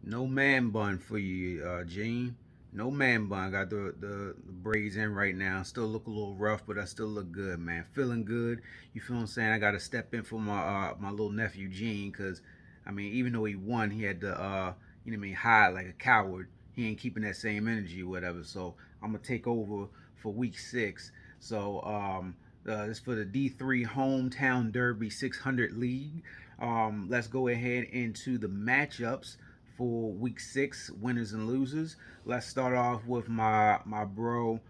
No man bun for you, Gene. No man bun. Got the braids in right now. Still look a little rough, but I still look good, man. Feeling good. You feel what I'm saying? I got to step in for my little nephew Gene, cause I mean, even though he won, he had to you know what I mean, hide like a coward. He ain't keeping that same energy or whatever. So I'm gonna take over for week 6. So this for the D3 Hometown Derby 600 League. Let's go ahead into the matchups for week 6, winners and losers. Let's start off with my bro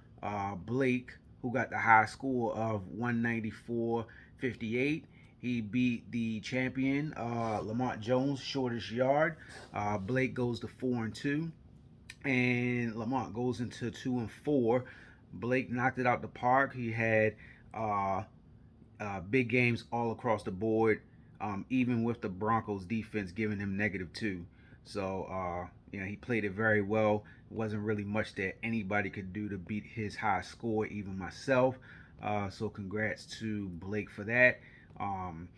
Blake, who got the high score of 194.58. He beat the champion Lamont Jones, shortest yard. Blake goes to 4-2, and Lamont goes into 2-4. Blake knocked it out the park. He had uh, big games all across the board, even with the Broncos defense giving him -2. So, he played it very well. It wasn't really much that anybody could do to beat his high score, even myself. So, congrats to Blake for that. Um,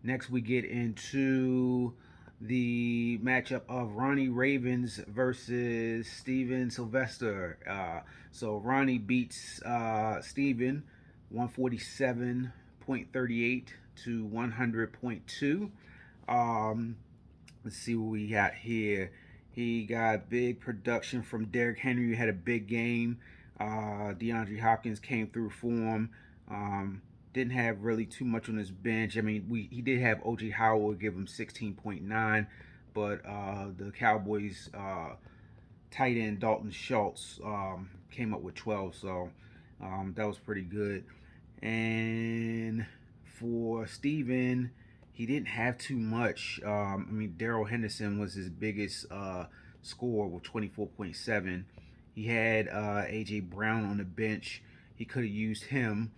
Next, we get into the matchup of Ronnie Ravens versus Steven Sylvester. So Ronnie beats Steven 147.38 to 100.2. Um, let's see what we got here. He got big production from Derrick Henry, who had a big game. DeAndre Hopkins came through for him. Didn't have really too much on his bench. I mean, he did have OJ Howard give him 16.9, but the Cowboys tight end Dalton Schultz came up with 12, so that was pretty good. And for Steven, he didn't have too much. I mean, Daryl Henderson was his biggest score with 24.7. He had AJ Brown on the bench. He could have used him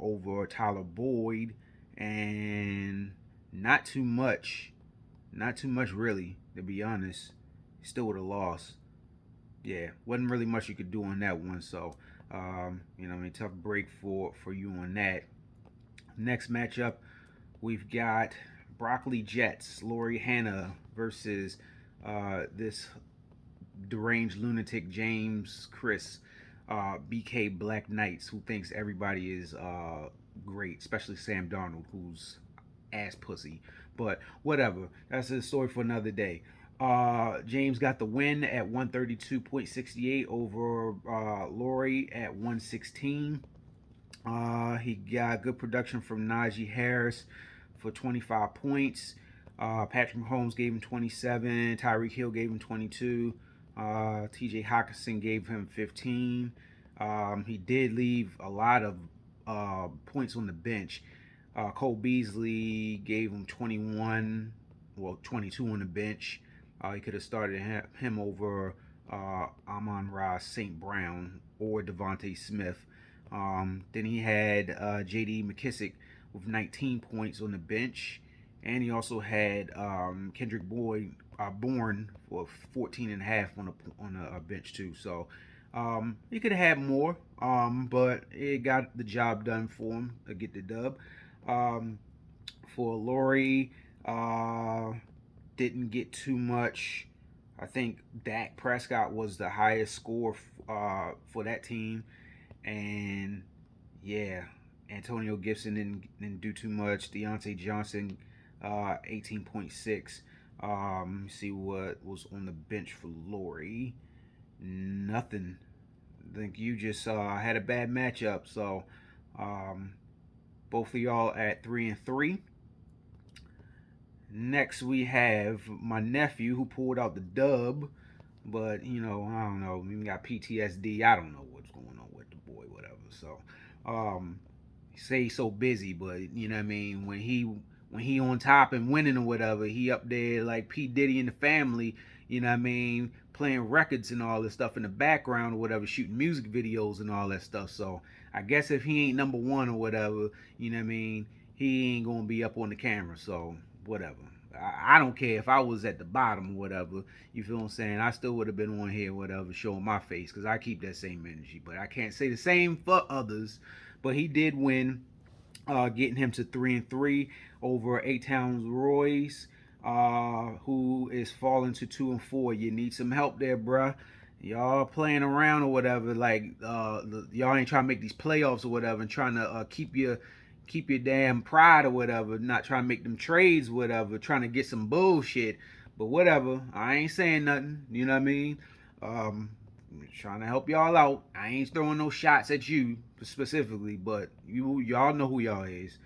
over Tyler Boyd, and not too much. Not too much, really, to be honest. He still would have lost. Yeah, wasn't really much you could do on that one. So, I mean, tough break for you on that. Next matchup, we've got Broccoli Jets, Laurie Hanna versus this deranged lunatic James Chris, BK Black Knights, who thinks everybody is great, especially Sam Darnold, who's ass pussy. But whatever, that's a story for another day. James got the win at 132.68 over Laurie at 116. He got good production from Najee Harris for 25 points. Patrick Mahomes gave him 27. Tyreek Hill gave him 22. TJ Hawkinson gave him 15. He did leave a lot of points on the bench. Cole Beasley gave him 21, well, 22 on the bench. He could have started him over Amon-Ra St. Brown or Devontae Smith. Then he had J.D. McKissick with 19 points on the bench, and he also had Kendrick Bourne for 14 and a half on a bench too. So he could have had more, but it got the job done for him to get the dub. Um, for Laurie, didn't get too much. I think Dak Prescott was the highest score for that team, and yeah, Antonio Gibson didn't do too much. Deontay Johnson, 18.6. See what was on the bench for Laurie. Nothing. I think you just had a bad matchup. So um, both of y'all at 3-3. Next we have my nephew who pulled out the dub, but I don't know. He got PTSD. I don't know what's going on with the boy, whatever. So, say he's so busy, but you know what I mean. When he on top and winning or whatever, he up there like P Diddy and the family. You know what I mean, playing records and all this stuff in the background or whatever, shooting music videos and all that stuff. So I guess if he ain't number one or whatever, you know what I mean, he ain't gonna be up on the camera. So whatever. I don't care if I was at the bottom or whatever. You feel what I'm saying? I still would have been on here, whatever, showing my face because I keep that same energy. But I can't say the same for others. But he did win, getting him to 3-3 over A Town's Royce. who is falling to 2-4. You need some help there, bruh. Y'all playing around or whatever, like y'all ain't trying to make these playoffs or whatever, and trying to keep your damn pride or whatever, not trying to make them trades or whatever, trying to get some bullshit. But whatever, I ain't saying nothing. You know what I mean? Um, Trying to help y'all out. I ain't throwing no shots at you specifically, but y'all know who y'all is.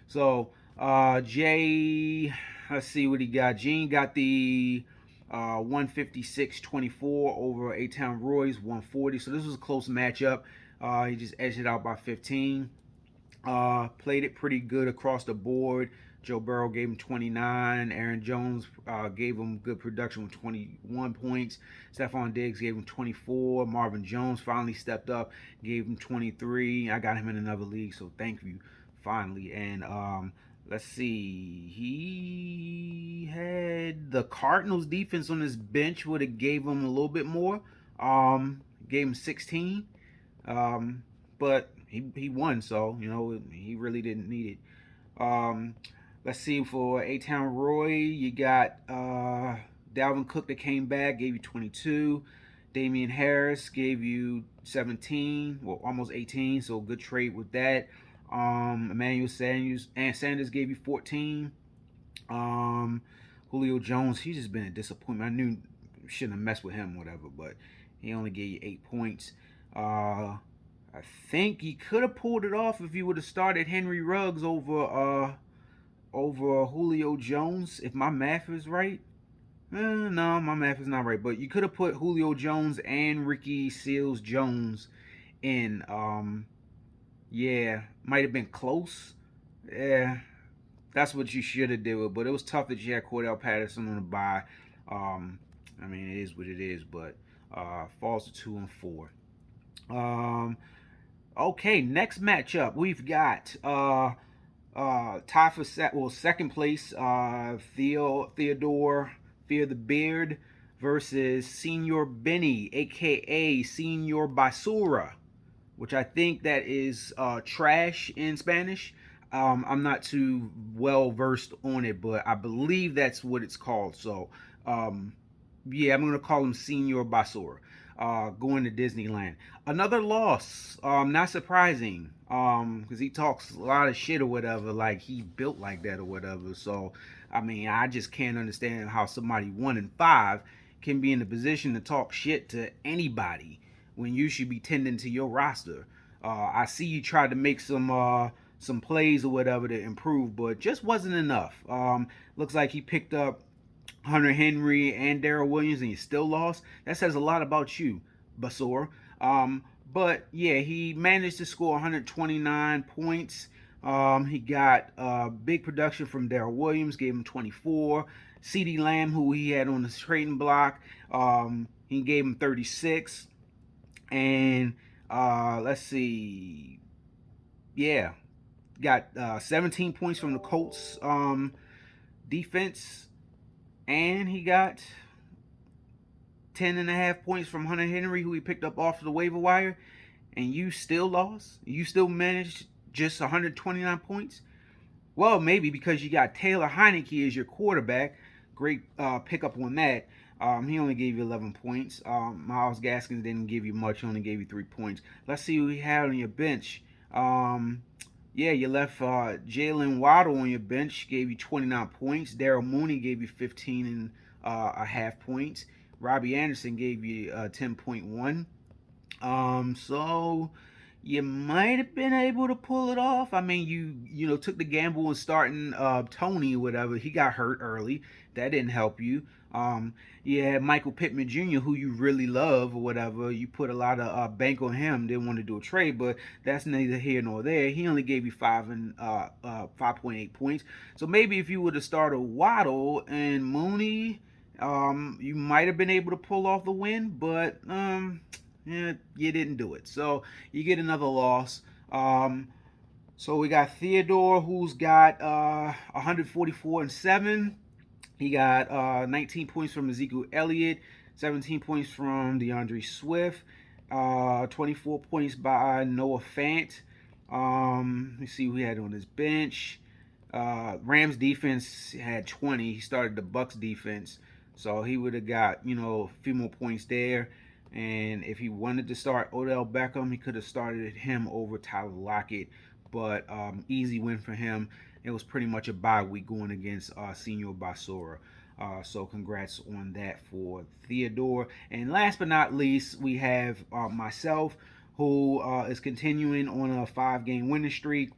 So Jay, let's see what he got. Gene got the 156-24 over A Town Roy's 140. So this was a close matchup. He just edged it out by 15. Played it pretty good across the board. Joe Burrow gave him 29. Aaron Jones gave him good production with 21 points. Stephon Diggs gave him 24. Marvin Jones finally stepped up, gave him 23. I got him in another league, so thank you, finally. And let's see, he had the Cardinals defense on his bench, would have gave him a little bit more. Gave him 16. But he won, so he really didn't need it. Let's see, for A Town Roy, you got Dalvin Cook that came back, gave you 22. Damian Harris gave you 17, well, almost 18, so good trade with that. Emmanuel Sanders gave you 14. Julio Jones, he's just been a disappointment. I knew shouldn't have messed with him, whatever, but he only gave you 8 points. I think he could have pulled it off if he would have started Henry Ruggs over Julio Jones, if my math is right. No, my math is not right. But you could have put Julio Jones and Ricky Seals Jones in. Yeah, might have been close. Yeah, that's what you should have did. But it was tough that you had Cordell Patterson on the bye. I mean, it is what it is. But falls to 2-4. Okay, next matchup we've got tie for second place, Theodore Fear the Beard versus Senior Benny, aka Senior Basura, which I think that is trash in Spanish. I'm not too well versed on it, but I believe that's what it's called. So yeah, I'm gonna call him Senior Basura. Going to Disneyland. Another loss. Not surprising. Because he talks a lot of shit or whatever, like he built like that or whatever. So, I mean, I just can't understand how somebody 1-5 can be in the position to talk shit to anybody when you should be tending to your roster. I see you tried to make some plays or whatever to improve, but just wasn't enough. Looks like he picked up Hunter Henry and Darrell Williams, and you still lost. That says a lot about you, Basor. But yeah, he managed to score 129 points. He got big production from Darrell Williams, gave him 24. CeeDee Lamb, who he had on the trading block, he gave him 36. And let's see, yeah, got 17 points from the Colts defense, and he got 10.5 points from Hunter Henry, who he picked up off the waiver wire, and you still lost? You still managed just 129 points? Well, maybe because you got Taylor Heineke as your quarterback. Great pickup on that. He only gave you 11 points. Myles Gaskins didn't give you much. He only gave you 3 points. Let's see who you had on your bench. Yeah, you left Jalen Waddle on your bench. Gave you 29 points. Darrell Mooney gave you 15 and a half points. Robbie Anderson gave you 10.1. So you might have been able to pull it off. I mean, you took the gamble on starting Tony or whatever. He got hurt early. That didn't help you. You had Michael Pittman Jr., who you really love or whatever. You put a lot of bank on him. Didn't want to do a trade, but that's neither here nor there. He only gave you 5.8 points. So maybe if you would have started Waddle and Mooney, you might have been able to pull off the win, but yeah, you didn't do it. So you get another loss. So we got Theodore, who's got 144-7. He got 19 points from Ezekiel Elliott, 17 points from DeAndre Swift, 24 points by Noah Fant. Let's see who he had on his bench. Rams defense had 20. He started the Bucks defense, so he would have got a few more points there. And if he wanted to start Odell Beckham, he could have started him over Tyler Lockett. But easy win for him. It was pretty much a bye week going against Senior Basura. So congrats on that for Theodore. And last but not least, we have myself, who is continuing on a 5-game winning streak.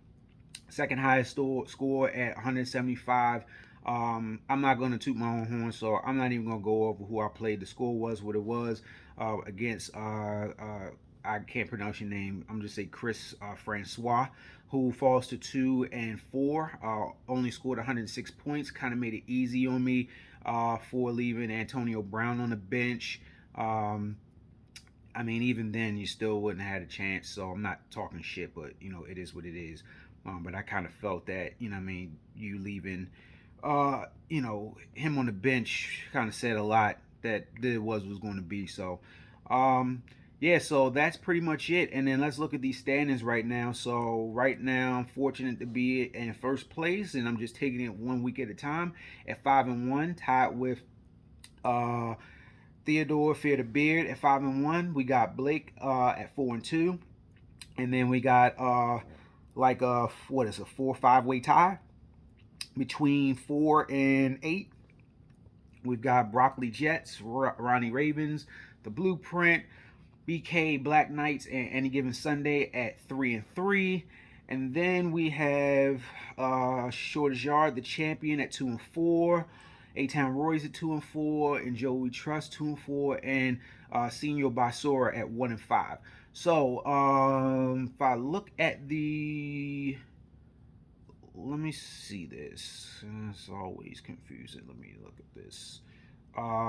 Second highest score at 175. I'm not going to toot my own horn, so I'm not even going to go over who I played. The score was what it was against, I can't pronounce your name. I'm just say Chris Francois, who falls to 2-4. Only scored 106 points. Kind of made it easy on me for leaving Antonio Brown on the bench. I mean, even then, you still wouldn't have had a chance. So I'm not talking shit, but it is what it is. But I kind of felt that, you leaving, him on the bench kind of said a lot that it was going to be. So, yeah, so that's pretty much it. And then let's look at these standings right now. So right now, I'm fortunate to be in first place, and I'm just taking it 1 week at a time at 5-1, tied with Theodore Fear the Beard at 5-1. We got Blake at 4-2, and then we got like a 4-5 way tie between 4-8. We've got Broccoli Jets, Ronnie Ravens, The Blueprint, BK Black Knights, and Any Given Sunday at 3-3. And then we have Shortest Yard, the champion, at 2-4. A-Town Roy's at 2-4, and Joey Trust 2-4, and Senior Basura at 1-5. So if I look at let me see this. It's always confusing. Let me look at this.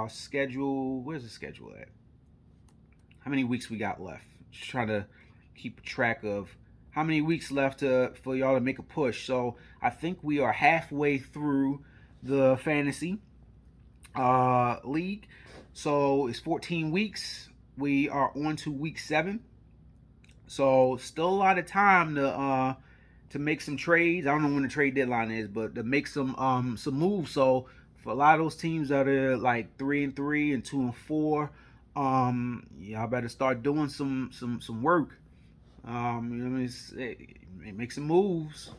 Schedule. Where's the schedule at? How many weeks we got left? Just trying to keep track of how many weeks left for y'all to make a push. So I think we are halfway through the fantasy league. So it's 14 weeks. We are on to week 7. So still a lot of time to make some trades. I don't know when the trade deadline is, but to make some moves. So for a lot of those teams that are like 3-3 and 2-4, y'all better start doing some work. Make some moves.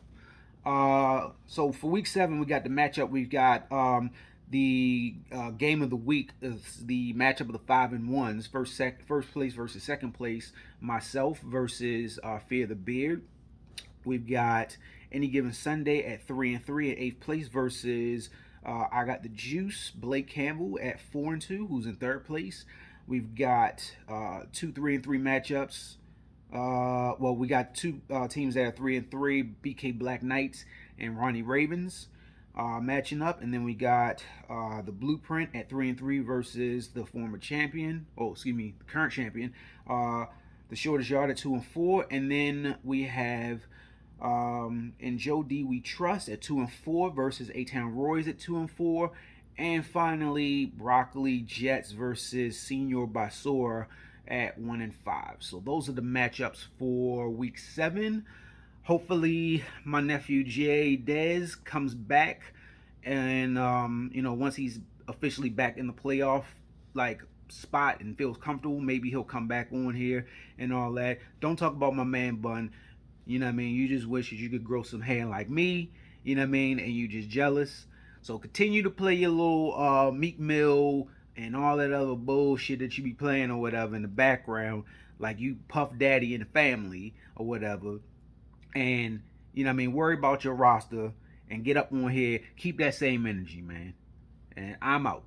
So for week 7, we got the matchup. We've got the game of the week is the matchup of the 5-1s. First place versus second place. Myself versus Fear the Beard. We've got Any Given Sunday at 3-3 at 8th place versus I got the Juice, Blake Campbell at 4-2, who's in 3rd place. We've got 2 3-3 matchups. We got 2 teams that are 3-3, BK Black Knights and Ronnie Ravens matching up, and then we got the Blueprint at 3-3 versus the former champion. The current champion. The Shortest Yard at 2-4, and then we have in Joe D We Trust at 2-4 versus A-Town Roy's at 2-4, and finally Broccoli Jets versus Senior Basura at 1-5. So those are the matchups for week 7. Hopefully my nephew Jay Dez comes back, and once he's officially back in the playoff spot and feels comfortable, maybe he'll come back on here and all that. Don't talk about my man Bun. You just wish that you could grow some hair like me, and you just jealous. So continue to play your little Meek Mill and all that other bullshit that you be playing or whatever in the background, like you Puff Daddy in the family or whatever. And worry about your roster and get up on here. Keep that same energy, man. And I'm out.